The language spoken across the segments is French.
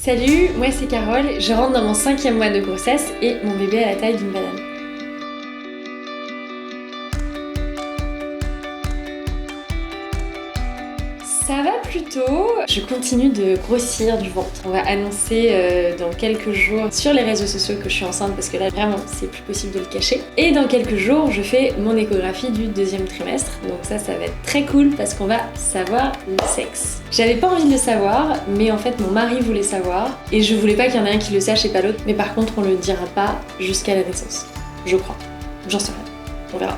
Salut, moi c'est Carole, je rentre dans mon 5e mois de grossesse et mon bébé a la taille d'une banane. Ça va plutôt, je continue de grossir du ventre. On va annoncer dans quelques jours sur les réseaux sociaux que je suis enceinte parce que là vraiment c'est plus possible de le cacher. Et dans quelques jours je fais mon échographie du 2e trimestre, donc ça va être très cool parce qu'on va savoir le sexe. J'avais pas envie de le savoir, mais en fait mon mari voulait savoir et je voulais pas qu'il y en ait un qui le sache et pas l'autre, mais par contre on le dira pas jusqu'à la naissance, je crois. J'en sais rien, on verra.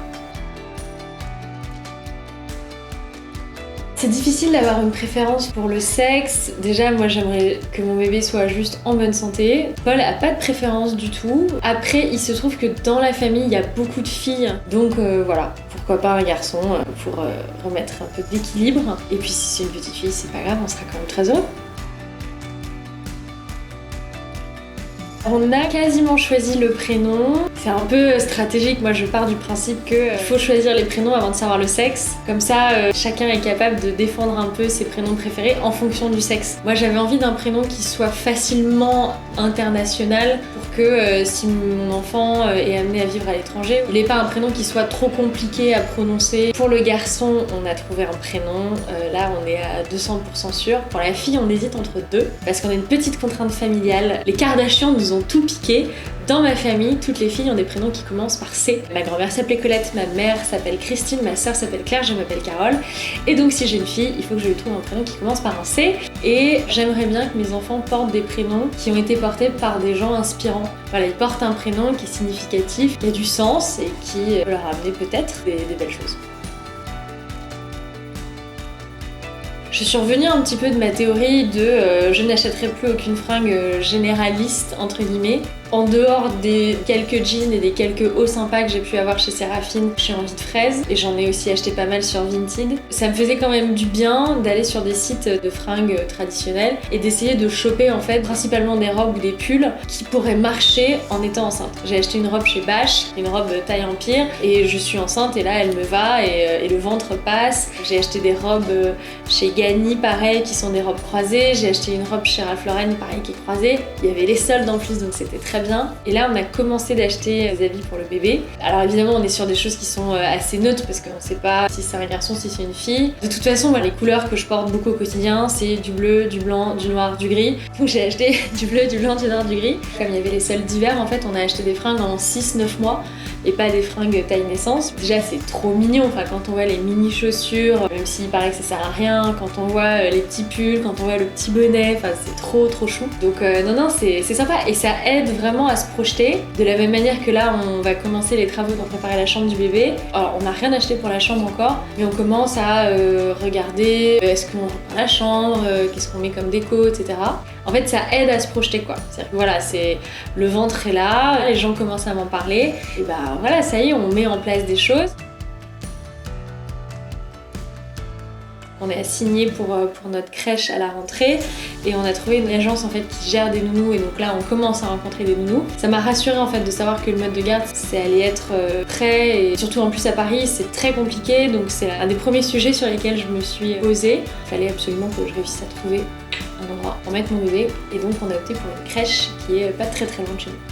C'est difficile d'avoir une préférence pour le sexe. Déjà, moi j'aimerais que mon bébé soit juste en bonne santé. Paul a pas de préférence du tout. Après, il se trouve que dans la famille, il y a beaucoup de filles. Donc voilà, pourquoi pas un garçon pour remettre un peu d'équilibre. Et puis si c'est une petite fille, c'est pas grave, on sera quand même très heureux. On a quasiment choisi le prénom. C'est un peu stratégique, moi je pars du principe qu'il faut choisir les prénoms avant de savoir le sexe. Comme ça, chacun est capable de défendre un peu ses prénoms préférés en fonction du sexe. Moi j'avais envie d'un prénom qui soit facilement international pour que si mon enfant est amené à vivre à l'étranger, il n'ait pas un prénom qui soit trop compliqué à prononcer. Pour le garçon, on a trouvé un prénom, là on est à 200% sûr. Pour la fille, on hésite entre deux parce qu'on a une petite contrainte familiale. Les Kardashians nous ont tout piqué. Dans ma famille, toutes les filles ont des prénoms qui commencent par C. Ma grand-mère s'appelait Colette, ma mère s'appelle Christine, ma soeur s'appelle Claire, je m'appelle Carole. Et donc si j'ai une fille, il faut que je lui trouve un prénom qui commence par un C. Et j'aimerais bien que mes enfants portent des prénoms qui ont été portés par des gens inspirants. Voilà, ils portent un prénom qui est significatif, qui a du sens et qui peut leur amener peut-être des belles choses. Je suis revenue un petit peu de ma théorie de je n'achèterai plus aucune fringue généraliste entre guillemets. En dehors des quelques jeans et des quelques hauts sympas que j'ai pu avoir chez Séraphine, j'ai envie de fraises et j'en ai aussi acheté pas mal sur Vinted. Ça me faisait quand même du bien d'aller sur des sites de fringues traditionnelles et d'essayer de choper en fait principalement des robes ou des pulls qui pourraient marcher en étant enceinte. J'ai acheté une robe chez Bash, une robe taille empire et je suis enceinte et là elle me va et le ventre passe. J'ai acheté des robes chez Gani pareil qui sont des robes croisées. J'ai acheté une robe chez Ralph Lauren pareil qui est croisée. Il y avait les soldes en plus donc c'était très bien. Et là on a commencé d'acheter des habits pour le bébé. Alors évidemment on est sur des choses qui sont assez neutres parce qu'on sait pas si c'est un garçon, si c'est une fille. De toute façon les couleurs que je porte beaucoup au quotidien c'est du bleu, du blanc, du noir, du gris. Donc j'ai acheté du bleu, du blanc, du noir, du gris. Comme il y avait les soldes d'hiver en fait on a acheté des fringues en 6-9 mois et pas des fringues taille naissance. Déjà c'est trop mignon, enfin quand on voit les mini chaussures, même s'il paraît que ça sert à rien, quand on voit les petits pulls, quand on voit le petit bonnet, enfin c'est trop chou. Donc non c'est sympa et ça aide vraiment à se projeter. De la même manière que là on va commencer les travaux pour préparer la chambre du bébé. Alors on n'a rien acheté pour la chambre encore, mais on commence à regarder est-ce qu'on reprend la chambre, qu'est-ce qu'on met comme déco, etc. En fait ça aide à se projeter quoi. C'est-à-dire que voilà, c'est le ventre est là, les gens commencent à m'en parler, et bah voilà, ça y est, on met en place des choses. On est assigné pour notre crèche à la rentrée et on a trouvé une agence en fait qui gère des nounous et donc là on commence à rencontrer des nounous. Ça m'a rassurée en fait de savoir que le mode de garde c'est allait être prêt et surtout en plus à Paris c'est très compliqué donc c'est un des premiers sujets sur lesquels je me suis posée. Il fallait absolument que je réussisse à trouver un endroit pour mettre mon bébé et donc on a opté pour une crèche qui est pas très loin de chez nous.